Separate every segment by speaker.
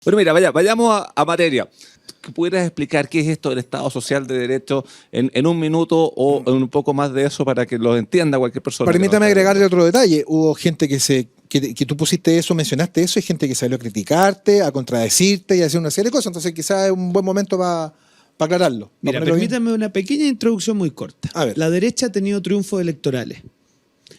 Speaker 1: Bueno, mira, vayamos a materia. ¿Pudieras explicar qué es esto del Estado Social de Derecho en un minuto o en un poco más de eso para que lo entienda cualquier persona?
Speaker 2: Permítame agregarle otro detalle. Hubo gente que tú pusiste eso, mencionaste eso, y gente que salió a criticarte, a contradecirte y a hacer una serie de cosas. Entonces quizás es un buen momento para aclararlo.
Speaker 3: Mira, permítame una pequeña introducción muy corta.
Speaker 2: A ver.
Speaker 3: La derecha ha tenido triunfos electorales,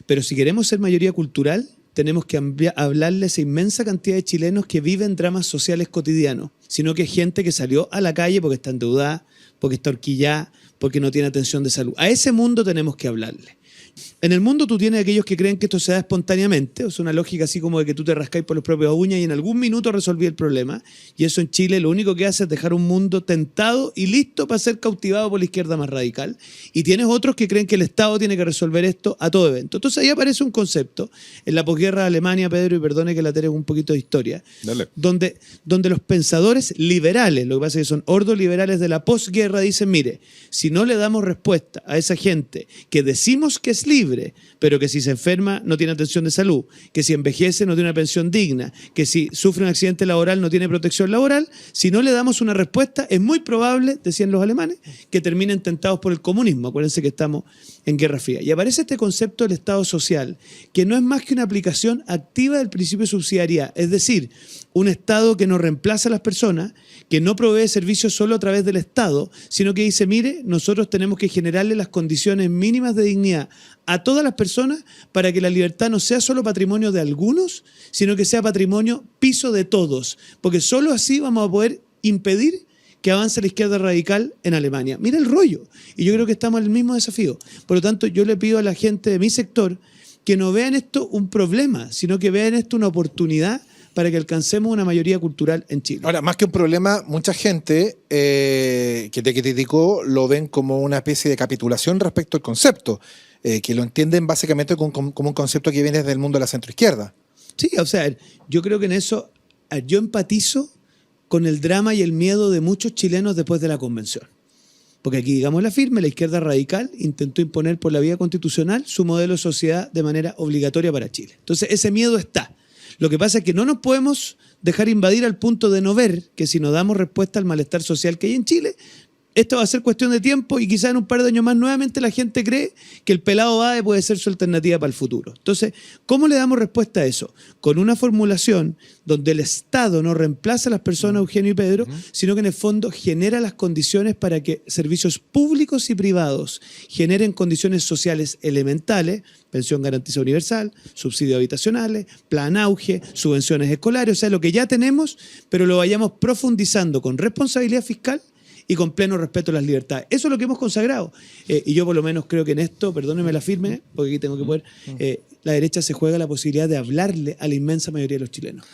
Speaker 3: pero si queremos ser mayoría cultural, tenemos que hablarle a esa inmensa cantidad de chilenos que viven dramas sociales cotidianos, sino que es gente que salió a la calle porque está endeudada, porque está horquillada, porque no tiene atención de salud. A ese mundo tenemos que hablarle. En el mundo tú tienes aquellos que creen que esto se da espontáneamente, es una lógica así como de que tú te rascáis por las propias uñas y en algún minuto resolví el problema, y eso en Chile lo único que hace es dejar un mundo tentado y listo para ser cautivado por la izquierda más radical, y tienes otros que creen que el Estado tiene que resolver esto a todo evento. Entonces ahí aparece un concepto, en la posguerra de Alemania, Pedro, y perdone que la tenga un poquito de historia, donde los pensadores liberales, lo que pasa es que son hordos liberales de la posguerra, dicen, mire, si no le damos respuesta a esa gente que decimos que es libre, pero que si se enferma no tiene atención de salud, que si envejece no tiene una pensión digna, que si sufre un accidente laboral no tiene protección laboral, si no le damos una respuesta es muy probable, decían los alemanes, que terminen tentados por el comunismo. Acuérdense que estamos en Guerra Fría. Y aparece este concepto del Estado social, que no es más que una aplicación activa del principio de subsidiariedad, es decir, un Estado que no reemplaza a las personas, que no provee servicios solo a través del Estado, sino que dice, mire, nosotros tenemos que generarle las condiciones mínimas de dignidad a todas las personas para que la libertad no sea solo patrimonio de algunos, sino que sea patrimonio piso de todos, porque solo así vamos a poder impedir que avance la izquierda radical en Alemania. Mira el rollo. Y yo creo que estamos en el mismo desafío. Por lo tanto, yo le pido a la gente de mi sector que no vean esto un problema, sino que vean esto una oportunidad para que alcancemos una mayoría cultural en Chile.
Speaker 2: Ahora, más que un problema, mucha gente que te criticó lo ven como una especie de capitulación respecto al concepto, que lo entienden básicamente como un concepto que viene desde el mundo de la centroizquierda.
Speaker 3: Sí, o sea, yo creo que en eso yo empatizo con el drama y el miedo de muchos chilenos después de la convención. Porque aquí, digamos la firme, la izquierda radical intentó imponer por la vía constitucional su modelo de sociedad de manera obligatoria para Chile. Entonces, ese miedo está. Lo que pasa es que no nos podemos dejar invadir al punto de no ver que si no damos respuesta al malestar social que hay en Chile, esto va a ser cuestión de tiempo y quizás en un par de años más nuevamente la gente cree que el pelado Bade puede ser su alternativa para el futuro. Entonces, ¿cómo le damos respuesta a eso? Con una formulación donde el Estado no reemplaza a las personas, Eugenio y Pedro, sino que en el fondo genera las condiciones para que servicios públicos y privados generen condiciones sociales elementales, pensión garantizada universal, subsidios habitacionales, plan auge, subvenciones escolares, o sea, lo que ya tenemos, pero lo vayamos profundizando con responsabilidad fiscal y con pleno respeto a las libertades. Eso es lo que hemos consagrado. Y yo por lo menos creo que en esto, perdónenme la firme, porque aquí tengo que poder, la derecha se juega la posibilidad de hablarle a la inmensa mayoría de los chilenos.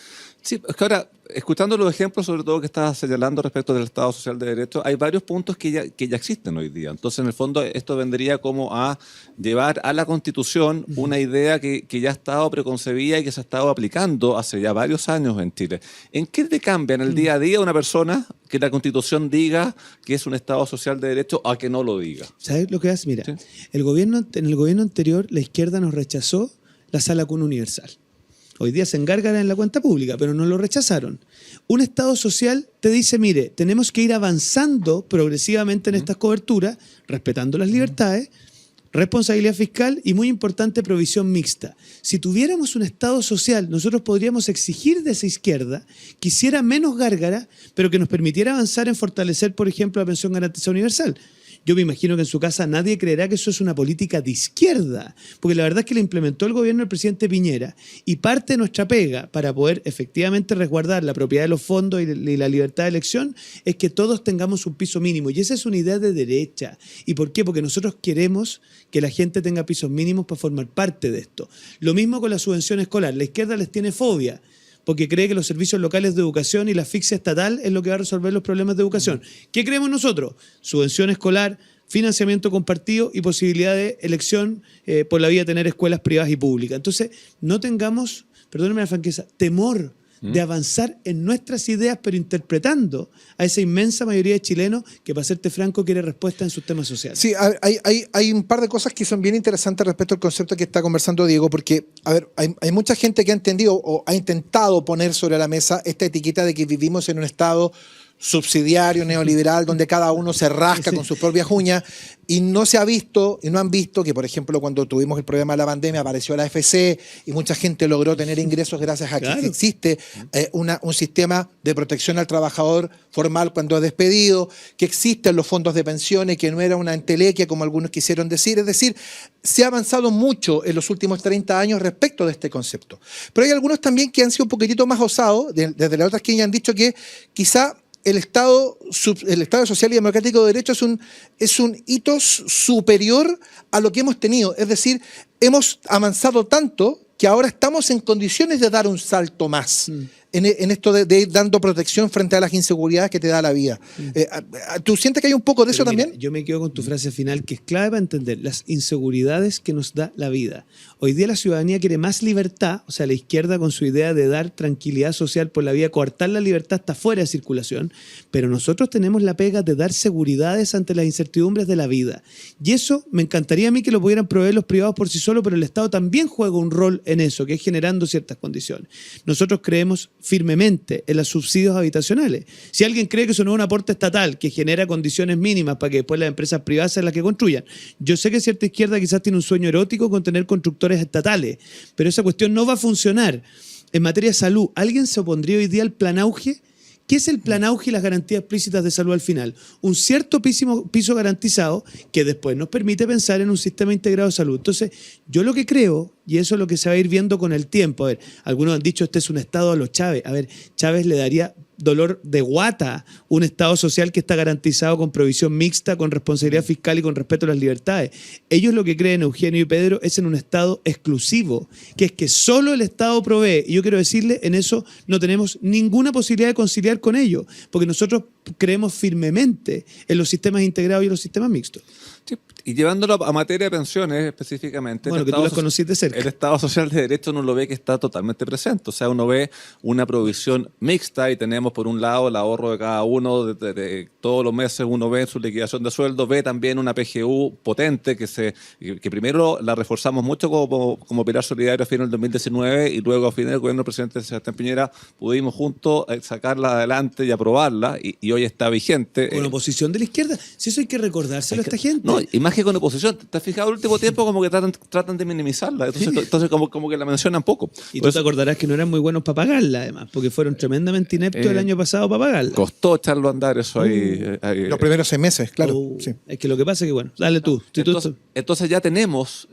Speaker 1: Sí, es que ahora, escuchando los ejemplos, sobre todo que estás señalando respecto del Estado Social de Derecho, hay varios puntos que ya existen hoy día. Entonces, en el fondo, esto vendría como a llevar a la Constitución una idea que ya ha estado preconcebida y que se ha estado aplicando hace ya varios años en Chile. ¿En qué te cambia en el día a día una persona que la Constitución diga que es un Estado Social de Derecho a que no lo diga?
Speaker 3: ¿Sabes lo que hace? Mira,
Speaker 1: ¿Sí?
Speaker 3: en el gobierno anterior, la izquierda nos rechazó la sala cuna universal. Hoy día se engárgara en la cuenta pública, pero no lo rechazaron. Un Estado social te dice, mire, tenemos que ir avanzando progresivamente en estas coberturas, respetando las libertades, responsabilidad fiscal y, muy importante, provisión mixta. Si tuviéramos un Estado social, nosotros podríamos exigir de esa izquierda que hiciera menos gárgara, pero que nos permitiera avanzar en fortalecer, por ejemplo, la pensión garantizada universal. Yo me imagino que en su casa nadie creerá que eso es una política de izquierda, porque la verdad es que la implementó el gobierno del presidente Piñera y parte de nuestra pega para poder efectivamente resguardar la propiedad de los fondos y la libertad de elección es que todos tengamos un piso mínimo. Y esa es una idea de derecha. ¿Y por qué? Porque nosotros queremos que la gente tenga pisos mínimos para formar parte de esto. Lo mismo con la subvención escolar. La izquierda les tiene fobia, porque cree que los servicios locales de educación y la asfixia estatal es lo que va a resolver los problemas de educación. ¿Qué creemos nosotros? Subvención escolar, financiamiento compartido y posibilidad de elección por la vía de tener escuelas privadas y públicas. Entonces, no tengamos, perdónenme la franqueza, temor de avanzar en nuestras ideas, pero interpretando a esa inmensa mayoría de chilenos que, para serte franco, quiere respuesta en sus temas sociales.
Speaker 2: Sí, hay un par de cosas que son bien interesantes respecto al concepto que está conversando Diego, porque, a ver, hay mucha gente que ha entendido o ha intentado poner sobre la mesa esta etiqueta de que vivimos en un estado subsidiario, neoliberal, donde cada uno se rasca con sus propias uñas, y no se ha visto, y no han visto que, por ejemplo, cuando tuvimos el problema de la pandemia, apareció la AFC y mucha gente logró tener ingresos gracias a que existe un sistema de protección al trabajador formal cuando es despedido, que existen los fondos de pensiones, que no era una entelequia como algunos quisieron decir. Es decir, se ha avanzado mucho en los últimos 30 años respecto de este concepto. Pero hay algunos también que han sido un poquitito más osados, desde las otras que han dicho que quizá el Estado social y democrático de derecho es un hito superior a lo que hemos tenido. Es decir, hemos avanzado tanto que ahora estamos en condiciones de dar un salto más en esto de ir dando protección frente a las inseguridades que te da la vida. ¿Tú sientes que hay un poco de eso también?
Speaker 3: Yo me quedo con tu frase final, que es clave para entender las inseguridades que nos da la vida. Hoy día la ciudadanía quiere más libertad, o sea, la izquierda con su idea de dar tranquilidad social por la vía, coartar la libertad hasta fuera de circulación, pero nosotros tenemos la pega de dar seguridades ante las incertidumbres de la vida. Y eso me encantaría a mí que lo pudieran proveer los privados por sí solos, pero el Estado también juega un rol en eso, que es generando ciertas condiciones. Nosotros creemos firmemente en los subsidios habitacionales. Si alguien cree que eso no es un aporte estatal que genera condiciones mínimas para que después las empresas privadas sean las que construyan, yo sé que cierta izquierda quizás tiene un sueño erótico con tener constructores estatales, pero esa cuestión no va a funcionar. En materia de salud, ¿alguien se opondría hoy día al plan Auge? ¿Qué es el plan Auge y las garantías explícitas de salud al final? Un cierto piso garantizado que después nos permite pensar en un sistema integrado de salud. Entonces, yo lo que creo, y eso es lo que se va a ir viendo con el tiempo, a ver, algunos han dicho este es un Estado a los Chávez. A ver, Chávez le daría dolor de guata un Estado social que está garantizado con provisión mixta, con responsabilidad fiscal y con respeto a las libertades. Ellos lo que creen, Eugenio y Pedro, es en un Estado exclusivo, que es que solo el Estado provee. Y yo quiero decirle, en eso no tenemos ninguna posibilidad de conciliar con ello, porque nosotros creemos firmemente en los sistemas integrados y en los sistemas mixtos.
Speaker 1: Sí, y llevándolo a materia de pensiones específicamente,
Speaker 3: bueno, que tú las conociste de cerca.
Speaker 1: El Estado Social de Derecho uno lo ve que está totalmente presente. O sea, uno ve una provisión mixta y tenemos por un lado el ahorro de cada uno de todos los meses, uno ve su liquidación de sueldo, ve también una PGU potente que primero la reforzamos mucho como pilar solidario a fin del 2019 y luego a fin del gobierno del presidente Sebastián Piñera pudimos juntos sacarla adelante y aprobarla y hoy está vigente.
Speaker 3: Con oposición de la izquierda. Si eso hay que recordárselo a esta gente.
Speaker 1: No, y más que con oposición, ¿te has fijado el último tiempo como que tratan de minimizarla? Entonces como que la mencionan poco.
Speaker 3: Y tú te acordarás que no eran muy buenos para pagarla, además, porque fueron tremendamente ineptos el año pasado para pagarla.
Speaker 1: Costó echarlo a andar eso ahí.
Speaker 2: Los primeros 6 meses, claro. Sí.
Speaker 3: Es que lo que pasa es que, bueno, dale tú.
Speaker 1: Entonces ya tenemos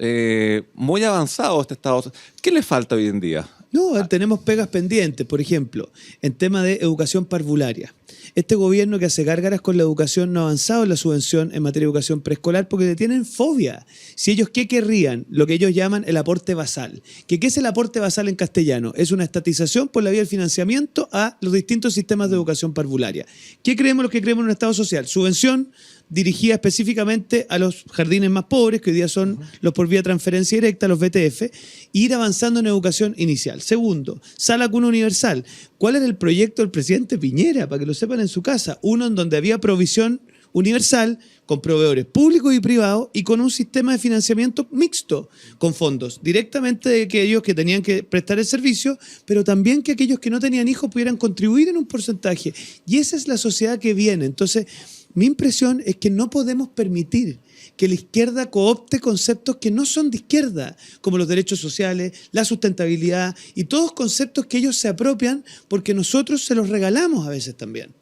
Speaker 1: muy avanzado este Estado. ¿Qué le falta hoy en día?
Speaker 3: No, tenemos pegas pendientes, por ejemplo, en tema de educación parvularia. Este gobierno que hace gárgaras con la educación no ha avanzado en la subvención en materia de educación preescolar porque le tienen fobia. Si ellos, ¿qué querrían? Lo que ellos llaman el aporte basal. ¿Qué es el aporte basal en castellano? Es una estatización por la vía del financiamiento a los distintos sistemas de educación parvularia. ¿Qué creemos los que creemos en un Estado social? Subvención dirigida específicamente a los jardines más pobres, que hoy día son los por vía transferencia directa, los VTF, e ir avanzando en educación inicial. Segundo, sala cuna universal. ¿Cuál era el proyecto del presidente Piñera? Para que lo sepan en su casa. Uno en donde había provisión universal con proveedores públicos y privados y con un sistema de financiamiento mixto, con fondos directamente de aquellos que tenían que prestar el servicio, pero también que aquellos que no tenían hijos pudieran contribuir en un porcentaje. Y esa es la sociedad que viene. Entonces, mi impresión es que no podemos permitir que la izquierda coopte conceptos que no son de izquierda, como los derechos sociales, la sustentabilidad y todos conceptos que ellos se apropian porque nosotros se los regalamos a veces también.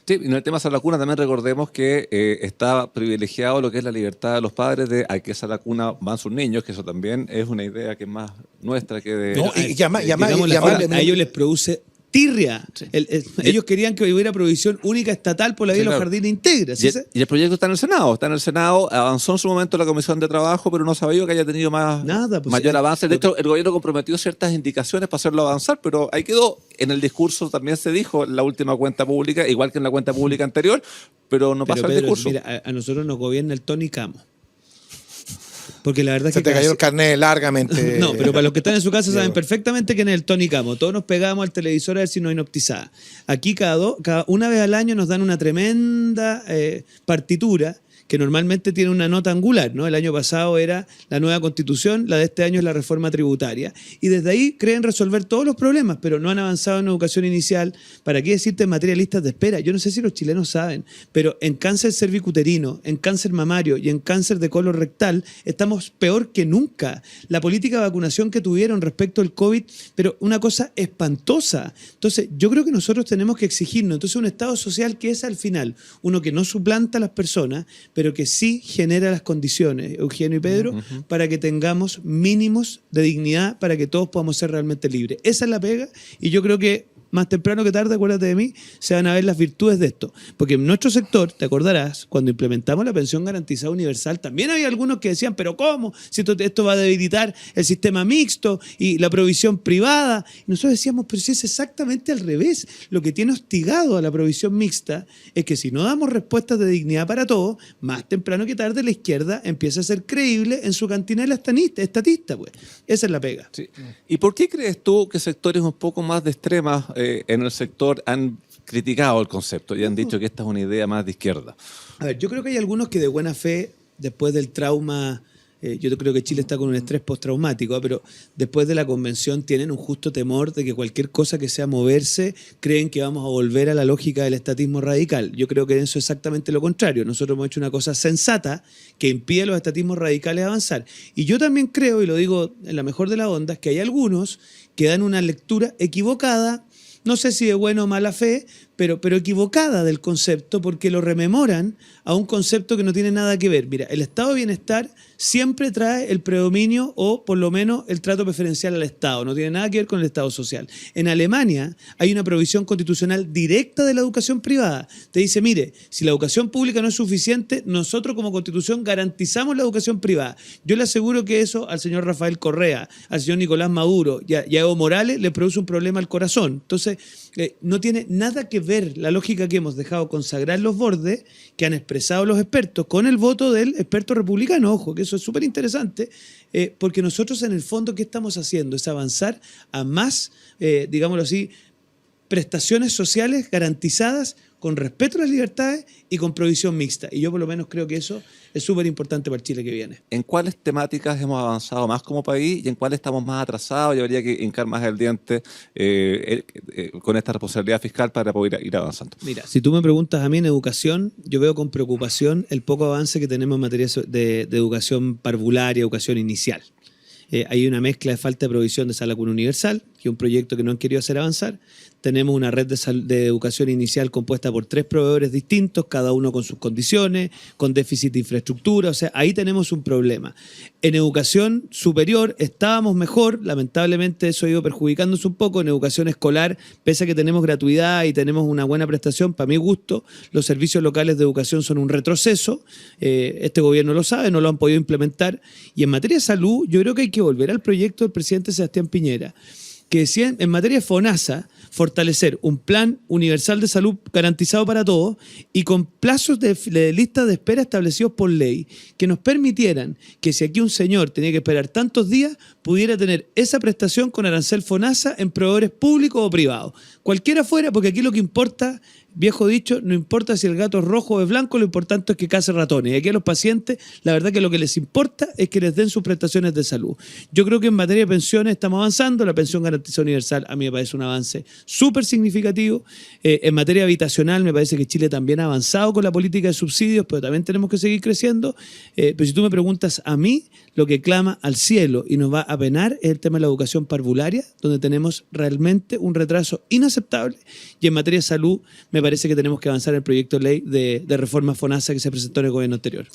Speaker 1: Sí, y en el tema Sala Cuna también recordemos que está privilegiado lo que es la libertad de los padres de a qué Sala Cuna van sus niños, que eso también es una idea que es más nuestra que de...
Speaker 2: No,
Speaker 3: a ellos les produce tirria. Sí. Ellos querían que hubiera provisión única estatal por la vía de los jardines íntegras. ¿Sí?
Speaker 1: Y el proyecto está en el Senado. Está en el Senado, avanzó en su momento la Comisión de Trabajo, pero no sabía que haya tenido mayor avance. De hecho, el gobierno comprometió ciertas indicaciones para hacerlo avanzar, pero ahí quedó. En el discurso también se dijo en la última cuenta pública, igual que en la cuenta pública anterior, pero no pasó el discurso.
Speaker 3: Mira, a nosotros nos gobierna el Tony Camo. Porque la verdad es
Speaker 2: Se
Speaker 3: que
Speaker 2: te cayó el carnet largamente.
Speaker 3: no, pero para los que están en su casa saben
Speaker 2: Diego.
Speaker 3: perfectamente quién es el Tony Camo. Todos nos pegamos al televisor a ver si no inoptizada. Aquí cada una vez al año nos dan una tremenda partitura que normalmente tiene una nota angular, ¿no? El año pasado era la nueva constitución, la de este año es la reforma tributaria. Y desde ahí creen resolver todos los problemas, pero no han avanzado en educación inicial. ¿Para qué decirte en materia de listas de espera? Yo no sé si los chilenos saben, pero en cáncer cervicuterino, en cáncer mamario y en cáncer de colon rectal estamos peor que nunca. La política de vacunación que tuvieron respecto al COVID, pero una cosa espantosa. Entonces, yo creo que nosotros tenemos que exigirnos, entonces, un Estado social que es al final uno que no suplanta a las personas, pero que sí genera las condiciones, Eugenio y Pedro, para que tengamos mínimos de dignidad, para que todos podamos ser realmente libres. Esa es la pega, y yo creo que más temprano que tarde, acuérdate de mí, se van a ver las virtudes de esto. Porque en nuestro sector, te acordarás, cuando implementamos la pensión garantizada universal, también había algunos que decían, pero ¿cómo? Si esto va a debilitar el sistema mixto y la provisión privada. Y nosotros decíamos, pero si es exactamente al revés. Lo que tiene hostigado a la provisión mixta es que si no damos respuestas de dignidad para todos, más temprano que tarde la izquierda empieza a ser creíble en su cantina estatista, pues. Esa es la pega.
Speaker 1: Sí. ¿Y por qué crees tú que sectores un poco más de extrema en el sector han criticado el concepto y han dicho que esta es una idea más de izquierda?
Speaker 3: A ver, yo creo que hay algunos que de buena fe, después del trauma, yo creo que Chile está con un estrés postraumático, pero después de la convención tienen un justo temor de que cualquier cosa que sea moverse, creen que vamos a volver a la lógica del estatismo radical. Yo creo que eso es exactamente lo contrario. Nosotros hemos hecho una cosa sensata que impide a los estatismos radicales avanzar. Y yo también creo, y lo digo en la mejor de las ondas, que hay algunos que dan una lectura equivocada, no sé si de buena o mala fe, pero equivocada del concepto, porque lo rememoran a un concepto que no tiene nada que ver. Mira, el estado de bienestar siempre trae el predominio o por lo menos el trato preferencial al Estado, no tiene nada que ver con el Estado social. En Alemania hay una provisión constitucional directa de la educación privada. Te dice, mire, si la educación pública no es suficiente, nosotros como Constitución garantizamos la educación privada. Yo le aseguro que eso al señor Rafael Correa, al señor Nicolás Maduro y a Evo Morales le produce un problema al corazón. Entonces, no tiene nada que ver la lógica que hemos dejado consagrar los bordes, que han expresado los expertos, con el voto del experto republicano. Ojo, que eso es súper interesante, porque nosotros en el fondo, ¿qué estamos haciendo? Es avanzar a más, digámoslo así, prestaciones sociales garantizadas con respeto a las libertades y con provisión mixta. Y yo por lo menos creo que eso es súper importante para el Chile que viene.
Speaker 1: ¿En cuáles temáticas hemos avanzado más como país y en cuáles estamos más atrasados y habría que hincar más el diente con esta responsabilidad fiscal para poder ir avanzando?
Speaker 3: Mira, si tú me preguntas a mí en educación, yo veo con preocupación el poco avance que tenemos en materia de educación parvularia, educación inicial. Hay una mezcla de falta de provisión de sala cuna universal, que es un proyecto que no han querido hacer avanzar. Tenemos una red de educación inicial compuesta por 3 proveedores distintos, cada uno con sus condiciones, con déficit de infraestructura. O sea, ahí tenemos un problema. En educación superior estábamos mejor, lamentablemente eso ha ido perjudicándose un poco. En educación escolar, pese a que tenemos gratuidad y tenemos una buena prestación, para mi gusto, los servicios locales de educación son un retroceso. Este gobierno lo sabe, no lo han podido implementar. Y en materia de salud, yo creo que hay que volver al proyecto del presidente Sebastián Piñera, que decía en materia de FONASA, fortalecer un plan universal de salud garantizado para todos y con plazos de lista de espera establecidos por ley que nos permitieran que si aquí un señor tenía que esperar tantos días, pudiera tener esa prestación con arancel FONASA en proveedores públicos o privados. Cualquiera fuera, porque aquí lo que importa, viejo dicho, no importa si el gato es rojo o es blanco, lo importante es que case ratones. Y aquí a los pacientes, la verdad que lo que les importa es que les den sus prestaciones de salud. Yo creo que en materia de pensiones estamos avanzando. La pensión garantizada universal a mí me parece un avance súper significativo. En materia habitacional me parece que Chile también ha avanzado con la política de subsidios, pero también tenemos que seguir creciendo. Pero si tú me preguntas a mí, lo que clama al cielo y nos va a penar es el tema de la educación parvularia, donde tenemos realmente un retraso inaceptable. Y en materia de salud, me parece que tenemos que avanzar en el proyecto de ley de reforma FONASA que se presentó en el gobierno anterior.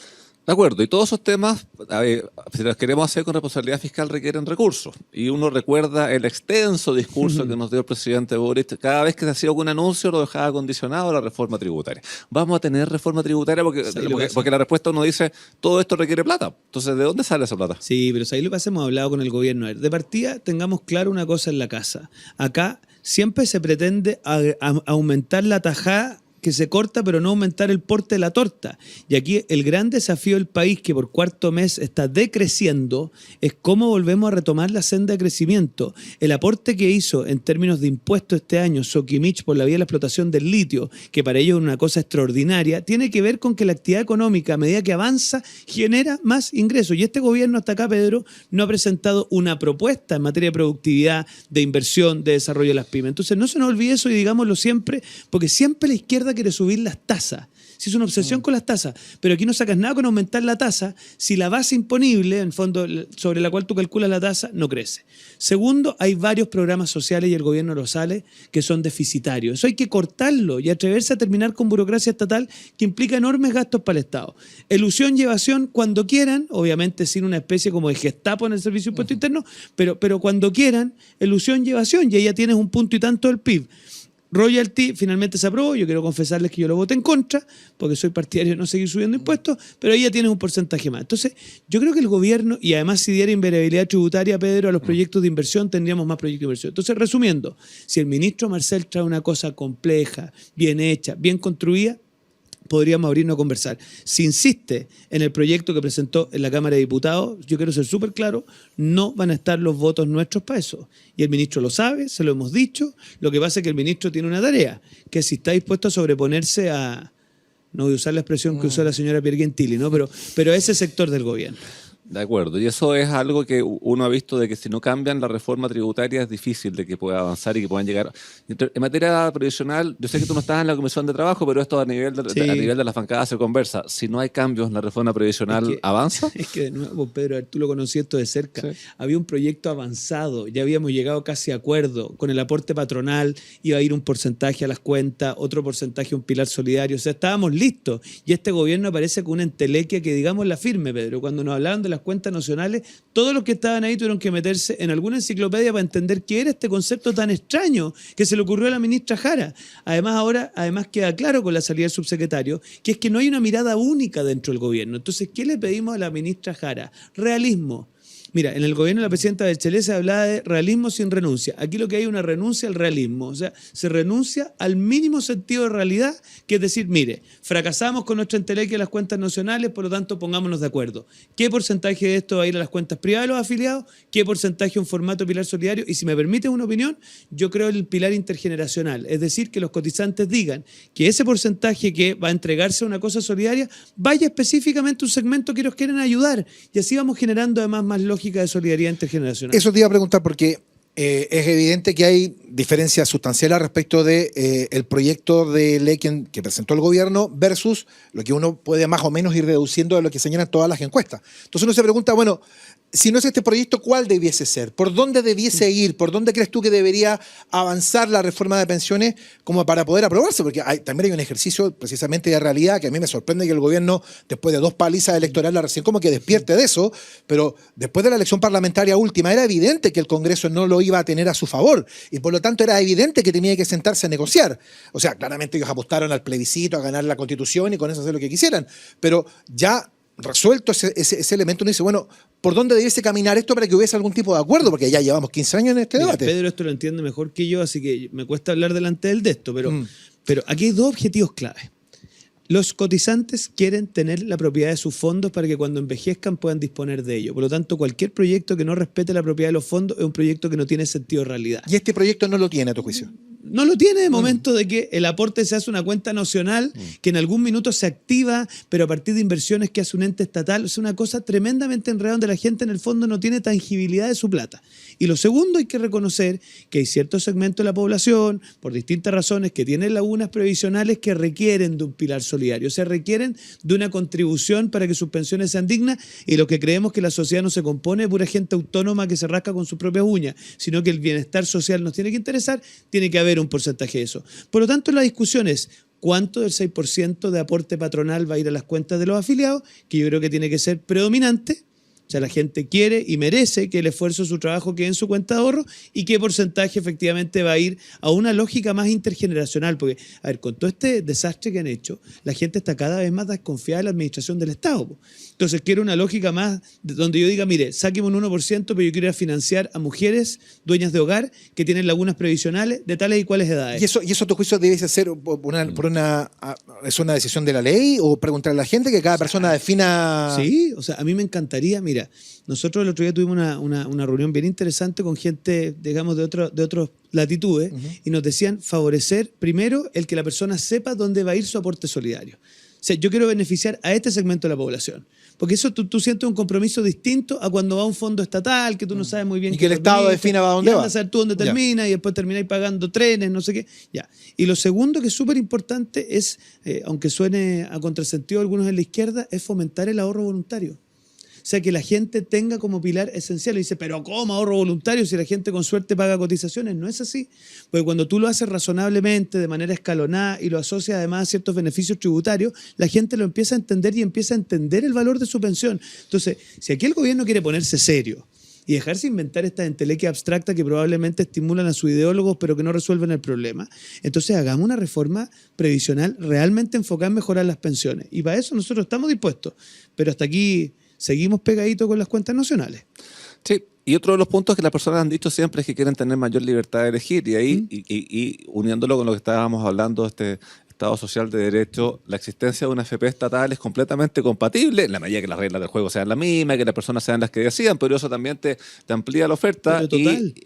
Speaker 1: De acuerdo, y todos esos temas, si los queremos hacer con responsabilidad fiscal, requieren recursos. Y uno recuerda el extenso discurso que nos dio el presidente Boric. Cada vez que se hacía algún anuncio lo dejaba condicionado a la reforma tributaria. ¿Vamos a tener reforma tributaria? Porque la respuesta uno dice, todo esto requiere plata. Entonces, ¿de dónde sale esa plata?
Speaker 3: Sí, pero ahí lo que hemos hablado con el gobierno. A ver, de partida, tengamos claro una cosa en la casa. Acá siempre se pretende aumentar la tajada que se corta, pero no aumentar el porte de la torta. Y aquí el gran desafío del país, que por cuarto mes está decreciendo, es cómo volvemos a retomar la senda de crecimiento. El aporte que hizo en términos de impuestos este año Soquimich por la vía de la explotación del litio, que para ellos es una cosa extraordinaria, tiene que ver con que la actividad económica, a medida que avanza, genera más ingresos. Y este gobierno hasta acá, Pedro, no ha presentado una propuesta en materia de productividad, de inversión, de desarrollo de las pymes. Entonces no se nos olvide eso y digámoslo siempre, porque siempre la izquierda quiere subir las tasas. Si es una obsesión con las tasas, pero aquí no sacas nada con aumentar la tasa si la base imponible, en fondo, sobre la cual tú calculas la tasa, no crece. Segundo, hay varios programas sociales y el gobierno lo sale que son deficitarios. Eso hay que cortarlo y atreverse a terminar con burocracia estatal que implica enormes gastos para el Estado. Elusión y evasión cuando quieran, obviamente sin una especie como de Gestapo en el Servicio de Impuesto Interno, pero cuando quieran, elusión y evasión, y ahí ya tienes un punto y tanto del PIB. Royalty finalmente se aprobó, yo quiero confesarles que yo lo voté en contra, porque soy partidario de no seguir subiendo impuestos, pero ahí ya tienes un porcentaje más. Entonces, yo creo que el gobierno, y además si diera invariabilidad tributaria, Pedro, a los proyectos de inversión, tendríamos más proyectos de inversión. Entonces, resumiendo, si el ministro Marcel trae una cosa compleja, bien hecha, bien construida, podríamos abrirnos a conversar. Si insiste en el proyecto que presentó en la Cámara de Diputados, yo quiero ser súper claro, no van a estar los votos nuestros para eso. Y el ministro lo sabe, se lo hemos dicho. Lo que pasa es que el ministro tiene una tarea, que si está dispuesto a sobreponerse a, no voy a usar la expresión que usó la señora Piergentili, ¿no? Pero a ese sector del gobierno.
Speaker 1: De acuerdo, y eso es algo que uno ha visto de que si no cambian la reforma tributaria es difícil de que pueda avanzar y que puedan llegar. En materia previsional, yo sé que tú no estás en la Comisión de Trabajo, pero esto a nivel de las bancadas se conversa. Si no hay cambios en la reforma previsional, ¿avanza?
Speaker 3: Es que de nuevo, Pedro, tú lo conocías esto de cerca. Sí. Había un proyecto avanzado, ya habíamos llegado casi a acuerdo con el aporte patronal, iba a ir un porcentaje a las cuentas, otro porcentaje a un pilar solidario, o sea, estábamos listos. Y este gobierno aparece con una entelequia que, digamos, la firme, Pedro. Cuando nos hablaban de las cuentas nacionales, todos los que estaban ahí tuvieron que meterse en alguna enciclopedia para entender qué era este concepto tan extraño que se le ocurrió a la ministra Jara. Además queda claro con la salida del subsecretario, que es que no hay una mirada única dentro del gobierno. Entonces, ¿qué le pedimos a la ministra Jara? Realismo. Mira, en el gobierno de la presidenta Bachelet se hablaba de realismo sin renuncia. Aquí lo que hay es una renuncia al realismo. O sea, se renuncia al mínimo sentido de realidad, que es decir, mire, fracasamos con nuestra entelequia en las cuentas nacionales, por lo tanto, pongámonos de acuerdo. ¿Qué porcentaje de esto va a ir a las cuentas privadas de los afiliados? ¿Qué porcentaje un formato pilar solidario? Y si me permiten una opinión, yo creo el pilar intergeneracional. Es decir, que los cotizantes digan que ese porcentaje que va a entregarse a una cosa solidaria vaya específicamente a un segmento que nos quieren ayudar. Y así vamos generando además más lógica de solidaridad intergeneracional.
Speaker 2: Eso te iba a preguntar porque es evidente que hay diferencias sustanciales respecto de el proyecto de ley que presentó el gobierno versus lo que uno puede más o menos ir reduciendo de lo que señalan todas las encuestas. Entonces uno se pregunta, bueno, si no es este proyecto, ¿cuál debiese ser? ¿Por dónde debiese ir? ¿Por dónde crees tú que debería avanzar la reforma de pensiones como para poder aprobarse? Porque también hay un ejercicio precisamente de realidad que a mí me sorprende que el gobierno, después de 2 palizas electorales, recién como que despierte de eso, pero después de la elección parlamentaria última era evidente que el Congreso no lo iba a tener a su favor y por lo tanto era evidente que tenía que sentarse a negociar. O sea, claramente ellos apostaron al plebiscito, a ganar la Constitución y con eso hacer lo que quisieran, pero ya resuelto ese elemento, uno dice, bueno, ¿por dónde debiese caminar esto para que hubiese algún tipo de acuerdo? Porque ya llevamos 15 años en este debate.
Speaker 3: Pedro esto lo entiende mejor que yo, así que me cuesta hablar delante de él de esto, pero aquí hay 2 objetivos clave. Los cotizantes quieren tener la propiedad de sus fondos para que cuando envejezcan puedan disponer de ello. Por lo tanto, cualquier proyecto que no respete la propiedad de los fondos es un proyecto que no tiene sentido de realidad.
Speaker 2: ¿Y este proyecto no lo tiene, a tu juicio?
Speaker 3: No lo tiene de momento de que el aporte se hace una cuenta nacional que en algún minuto se activa, pero a partir de inversiones que hace un ente estatal. Es una cosa tremendamente enredada donde la gente en el fondo no tiene tangibilidad de su plata. Y lo segundo, hay que reconocer que hay ciertos segmentos de la población, por distintas razones, que tienen lagunas previsionales que requieren de un pilar solidario, o sea, requieren de una contribución para que sus pensiones sean dignas, y lo que creemos que la sociedad no se compone de pura gente autónoma que se rasca con sus propias uñas, sino que el bienestar social nos tiene que interesar, tiene que haber un porcentaje de eso. Por lo tanto, la discusión es cuánto del 6% de aporte patronal va a ir a las cuentas de los afiliados, que yo creo que tiene que ser predominante, O sea, la gente quiere y merece que el esfuerzo de su trabajo quede en su cuenta de ahorro y qué porcentaje efectivamente va a ir a una lógica más intergeneracional. Porque, a ver, con todo este desastre que han hecho, la gente está cada vez más desconfiada de la administración del Estado. Entonces, quiero una lógica más donde yo diga, mire, sáqueme un 1%, pero yo quiero ir a financiar a mujeres dueñas de hogar que tienen lagunas previsionales de tales y cuales edades.
Speaker 2: ¿Y eso a tu juicio debe ser es una decisión de la ley o preguntar a la gente que cada persona defina?
Speaker 3: Sí, o sea, a mí me encantaría, mira, nosotros el otro día tuvimos una reunión bien interesante con gente, digamos, de otras latitudes, y nos decían favorecer primero el que la persona sepa dónde va a ir su aporte solidario. O sea, yo quiero beneficiar a este segmento de la población. Porque eso tú sientes un compromiso distinto a cuando va a un fondo estatal, que tú no sabes muy bien.
Speaker 2: Y que el Estado defina va a dónde va.
Speaker 3: Y a saber tú dónde termina y después termináis pagando trenes, no sé qué. Ya. Y lo segundo que es súper importante es, aunque suene a contrasentido a algunos en la izquierda, es fomentar el ahorro voluntario. O sea, que la gente tenga como pilar esencial. Y dice, pero ¿cómo ahorro voluntario si la gente con suerte paga cotizaciones? No es así. Porque cuando tú lo haces razonablemente, de manera escalonada y lo asocias además a ciertos beneficios tributarios, la gente lo empieza a entender y empieza a entender el valor de su pensión. Entonces, si aquí el gobierno quiere ponerse serio y dejarse inventar estas entelequias abstractas que probablemente estimulan a sus ideólogos pero que no resuelven el problema, entonces hagamos una reforma previsional realmente enfocada en mejorar las pensiones. Y para eso nosotros estamos dispuestos. Pero hasta aquí seguimos pegaditos con las cuentas nacionales.
Speaker 1: Sí, y otro de los puntos que las personas han dicho siempre es que quieren tener mayor libertad de elegir, y ahí, y uniéndolo con lo que estábamos hablando de este Estado Social de Derecho, la existencia de una AFP estatal es completamente compatible, en la medida que las reglas del juego sean las mismas, que las personas sean las que decidan, pero eso también te amplía la oferta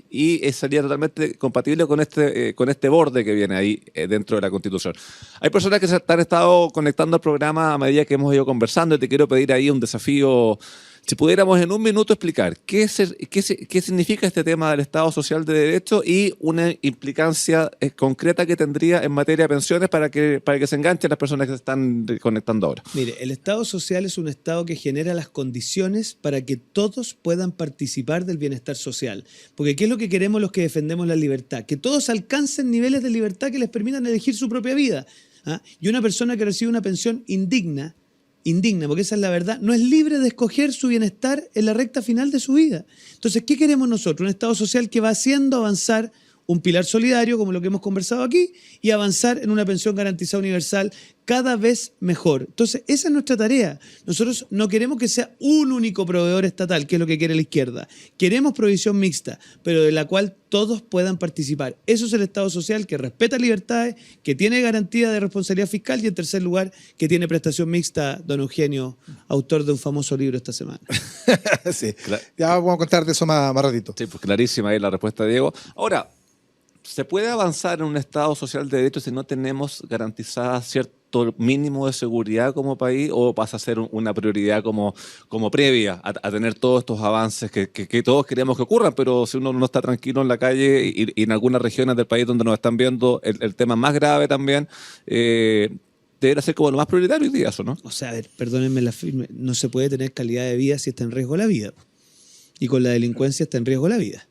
Speaker 1: y sería totalmente compatible con este borde que viene ahí dentro de la Constitución. Hay personas que se han estado conectando al programa a medida que hemos ido conversando, y te quiero pedir ahí un desafío. Si pudiéramos en un minuto explicar qué significa este tema del Estado Social de Derecho y una implicancia concreta que tendría en materia de pensiones para que se enganchen las personas que se están conectando ahora.
Speaker 3: Mire, el Estado Social es un Estado que genera las condiciones para que todos puedan participar del bienestar social. Porque ¿qué es lo que queremos los que defendemos la libertad? Que todos alcancen niveles de libertad que les permitan elegir su propia vida. ¿Ah? Y una persona que recibe una pensión indigna, porque esa es la verdad, no es libre de escoger su bienestar en la recta final de su vida. Entonces, ¿qué queremos nosotros? Un Estado social que va haciendo avanzar un pilar solidario, como lo que hemos conversado aquí, y avanzar en una pensión garantizada universal cada vez mejor. Entonces, esa es nuestra tarea. Nosotros no queremos que sea un único proveedor estatal, que es lo que quiere la izquierda. Queremos provisión mixta, pero de la cual todos puedan participar. Eso es el Estado social que respeta libertades, que tiene garantía de responsabilidad fiscal y, en tercer lugar, que tiene prestación mixta, don Eugenio, autor de un famoso libro esta semana.
Speaker 2: Sí, ya vamos a contar de eso más ratito.
Speaker 1: Sí, pues clarísima ahí la respuesta, Diego. Ahora, ¿se puede avanzar en un Estado social de derecho si no tenemos garantizada cierto mínimo de seguridad como país, o pasa a ser una prioridad como previa a tener todos estos avances que todos queremos que ocurran, pero si uno no está tranquilo en la calle y en algunas regiones del país donde nos están viendo el tema más grave también, debería ser como lo más prioritario hoy día eso, ¿no?
Speaker 3: O sea, a ver, perdónenme la firme, no se puede tener calidad de vida si está en riesgo la vida. Y con la delincuencia está en riesgo la vida.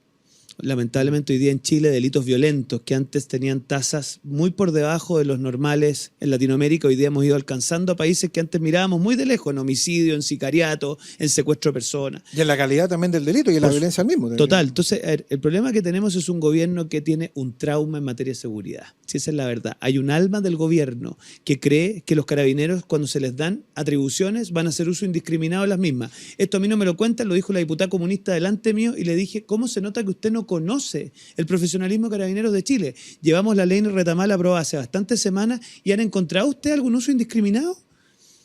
Speaker 3: Lamentablemente hoy día en Chile delitos violentos que antes tenían tasas muy por debajo de los normales en Latinoamérica, hoy día hemos ido alcanzando a países que antes mirábamos muy de lejos, en homicidio, en sicariato, en secuestro de personas.
Speaker 2: Y en la calidad también del delito y en la violencia al mismo.
Speaker 3: Total. Entonces, el problema que tenemos es un gobierno que tiene un trauma en materia de seguridad. Si esa es la verdad. Hay un alma del gobierno que cree que los carabineros, cuando se les dan atribuciones, van a hacer uso indiscriminado de las mismas. Esto a mí no me lo cuentan, lo dijo la diputada comunista delante mío, y le dije, ¿cómo se nota que usted no conoce el profesionalismo de Carabineros de Chile? Llevamos la ley Retamal aprobada hace bastantes semanas y ¿han encontrado usted algún uso indiscriminado?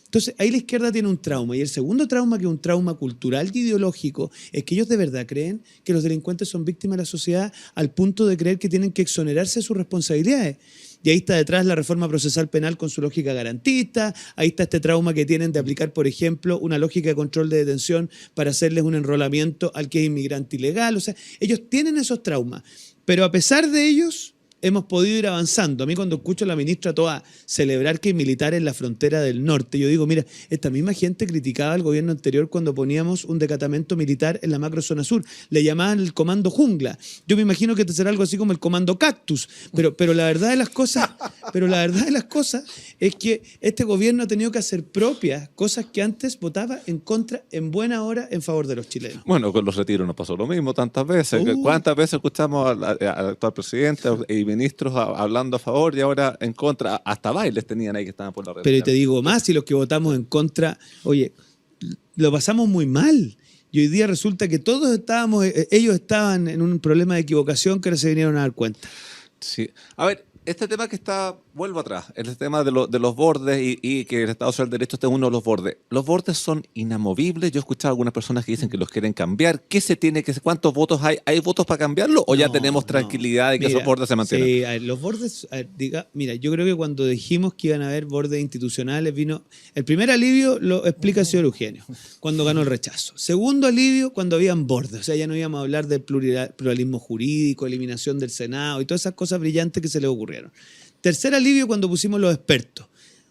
Speaker 3: Entonces, ahí la izquierda tiene un trauma. Y el segundo trauma, que es un trauma cultural y ideológico, es que ellos de verdad creen que los delincuentes son víctimas de la sociedad al punto de creer que tienen que exonerarse de sus responsabilidades. Y ahí está detrás la reforma procesal penal con su lógica garantista, ahí está este trauma que tienen de aplicar, por ejemplo, una lógica de control de detención para hacerles un enrolamiento al que es inmigrante ilegal. O sea, ellos tienen esos traumas. Pero a pesar de ellos, hemos podido ir avanzando. A mí cuando escucho a la ministra Toa celebrar que hay militares en la frontera del norte, yo digo, mira, esta misma gente criticaba al gobierno anterior cuando poníamos un decatamento militar en la macrozona sur. Le llamaban el comando jungla. Yo me imagino que será algo así como el comando cactus. Pero la verdad de las cosas, es que este gobierno ha tenido que hacer propias cosas que antes votaba en contra, en buena hora, en favor de los chilenos.
Speaker 1: Bueno, con los retiros nos pasó lo mismo tantas veces. ¿Cuántas veces escuchamos al actual presidente y ministros hablando a favor y ahora en contra? Hasta bailes tenían ahí que estaban por la red.
Speaker 3: Pero te digo más, si los que votamos en contra, oye, lo pasamos muy mal. Y hoy día resulta que ellos estaban en un problema de equivocación que ahora se vinieron a dar cuenta.
Speaker 1: Sí. A ver, este tema que vuelvo atrás, el tema de los bordes y que el Estado Social de Derecho esté uno de los bordes. Los bordes son inamovibles. Yo he escuchado a algunas personas que dicen que los quieren cambiar. ¿Cuántos votos hay? ¿Hay votos para cambiarlo o ya tenemos tranquilidad de que esos bordes se mantienen?
Speaker 3: Sí, a ver, los bordes, mira, yo creo que cuando dijimos que iban a haber bordes institucionales, vino el primer alivio, lo explica el señor Eugenio, cuando ganó el rechazo. Segundo alivio, cuando habían bordes, o sea, ya no íbamos a hablar del pluralismo jurídico, eliminación del Senado y todas esas cosas brillantes que se le ocurrieron. Tercer alivio, cuando pusimos los expertos.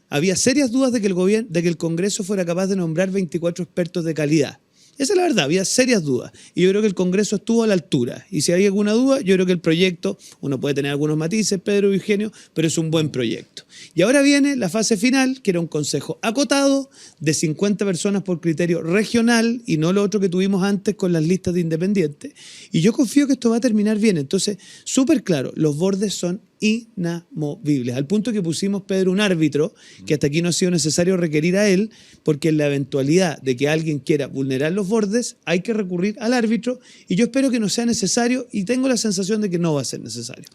Speaker 3: Había serias dudas de que el Congreso fuera capaz de nombrar 24 expertos de calidad. Esa es la verdad, había serias dudas. Y yo creo que el Congreso estuvo a la altura. Y si hay alguna duda, yo creo que el proyecto, uno puede tener algunos matices, Pedro y Eugenio, pero es un buen proyecto. Y ahora viene la fase final, que era un consejo acotado de 50 personas por criterio regional y no lo otro que tuvimos antes con las listas de independientes. Y yo confío que esto va a terminar bien. Entonces, súper claro, los bordes son inamovibles, al punto que pusimos, Pedro, un árbitro que hasta aquí no ha sido necesario requerir a él, porque en la eventualidad de que alguien quiera vulnerar los bordes hay que recurrir al árbitro, y yo espero que no sea necesario y tengo la sensación de que no va a ser necesario.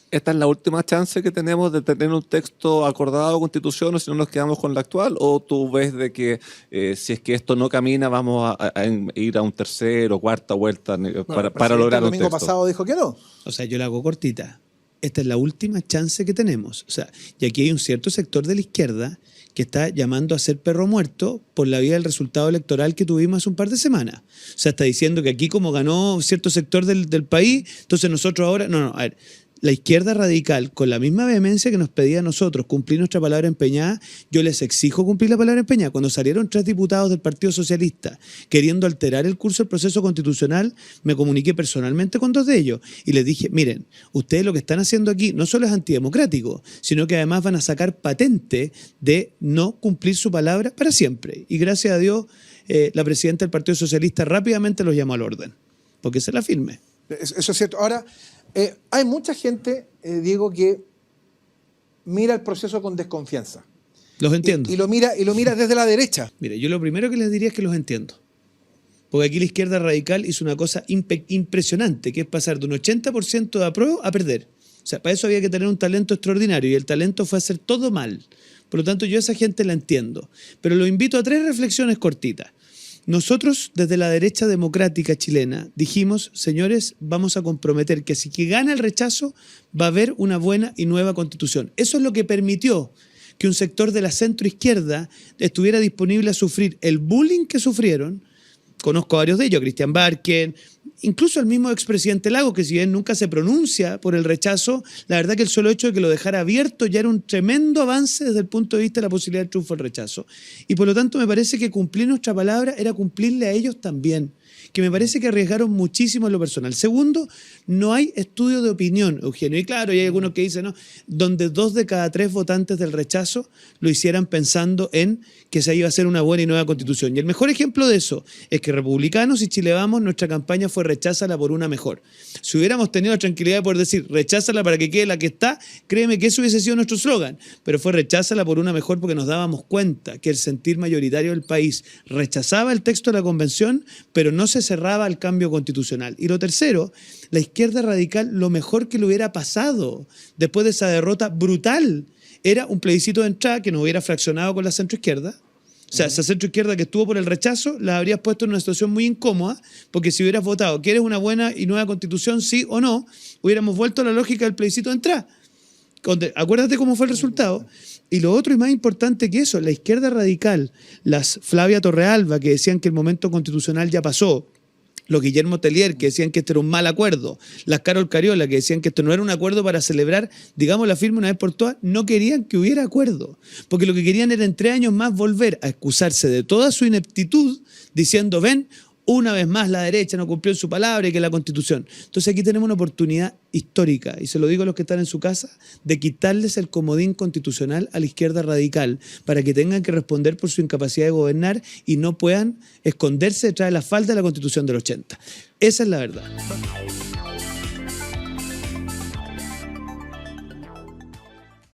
Speaker 1: ¿Esta es la última chance que tenemos de tener un texto acordado, constitución, o si no nos quedamos con la actual? ¿O tú ves de que si es que esto no camina vamos a ir a un tercero o cuarta vuelta para lograr un texto?
Speaker 2: El domingo pasado dijo que no.
Speaker 3: O sea, yo la hago cortita. Esta es la última chance que tenemos. O sea, y aquí hay un cierto sector de la izquierda que está llamando a ser perro muerto por la vía del resultado electoral que tuvimos hace un par de semanas. O sea, está diciendo que aquí como ganó cierto sector del país, entonces nosotros ahora... No, a ver... La izquierda radical, con la misma vehemencia que nos pedía a nosotros cumplir nuestra palabra empeñada, yo les exijo cumplir la palabra empeñada. Cuando salieron 3 diputados del Partido Socialista queriendo alterar el curso del proceso constitucional, me comuniqué personalmente con 2 de ellos y les dije, miren, ustedes lo que están haciendo aquí no solo es antidemocrático, sino que además van a sacar patente de no cumplir su palabra para siempre. Y gracias a Dios, la presidenta del Partido Socialista rápidamente los llamó al orden, porque se la firme.
Speaker 2: Eso es cierto. Ahora, hay mucha gente, Diego, que mira el proceso con desconfianza.
Speaker 3: Los entiendo.
Speaker 2: Y lo mira desde la derecha.
Speaker 3: Mire, yo lo primero que les diría es que los entiendo. Porque aquí la izquierda radical hizo una cosa impresionante, que es pasar de un 80% de apruebo a perder. O sea, para eso había que tener un talento extraordinario y el talento fue hacer todo mal. Por lo tanto, yo a esa gente la entiendo. Pero lo invito a 3 reflexiones cortitas. Nosotros, desde la derecha democrática chilena, dijimos, señores, vamos a comprometer que si que gana el rechazo, va a haber una buena y nueva constitución. Eso es lo que permitió que un sector de la centroizquierda estuviera disponible a sufrir el bullying que sufrieron. Conozco a varios de ellos, Cristian Barken, incluso el mismo expresidente Lagos, que si bien nunca se pronuncia por el rechazo, la verdad que el solo hecho de que lo dejara abierto ya era un tremendo avance desde el punto de vista de la posibilidad de triunfo del rechazo. Y por lo tanto me parece que cumplir nuestra palabra era cumplirle a ellos también, que me parece que arriesgaron muchísimo en lo personal. Segundo, no hay estudio de opinión, Eugenio. Y claro, y hay algunos que dicen, ¿no?, donde 2 de cada 3 votantes del rechazo lo hicieran pensando en que se iba a hacer una buena y nueva constitución. Y el mejor ejemplo de eso es que Republicanos y Chile Vamos, nuestra campaña fue recházala por una mejor. Si hubiéramos tenido la tranquilidad de poder decir recházala para que quede la que está, créeme que eso hubiese sido nuestro eslogan. Pero fue recházala por una mejor porque nos dábamos cuenta que el sentir mayoritario del país rechazaba el texto de la convención, pero no se cerraba al cambio constitucional. Y lo tercero, la izquierda radical, lo mejor que le hubiera pasado después de esa derrota brutal era un plebiscito de entrada que nos hubiera fraccionado con la centroizquierda. O sea, esa centroizquierda que estuvo por el rechazo la habrías puesto en una situación muy incómoda, porque si hubieras votado, ¿quieres una buena y nueva constitución, sí o no?, hubiéramos vuelto a la lógica del plebiscito de entrada. Acuérdate cómo fue el resultado. Y lo otro y más importante que eso, la izquierda radical, las Flavia Torrealba, que decían que el momento constitucional ya pasó, los Guillermo Tellier, que decían que esto era un mal acuerdo, las Carol Cariola, que decían que esto no era un acuerdo para celebrar, digamos, la firma una vez por todas, no querían que hubiera acuerdo, porque lo que querían era en 3 años más volver a excusarse de toda su ineptitud, diciendo, ven, una vez más la derecha no cumplió su palabra y que la Constitución. Entonces aquí tenemos una oportunidad histórica, y se lo digo a los que están en su casa, de quitarles el comodín constitucional a la izquierda radical para que tengan que responder por su incapacidad de gobernar y no puedan esconderse detrás de la falda de la Constitución del 80. Esa es la verdad.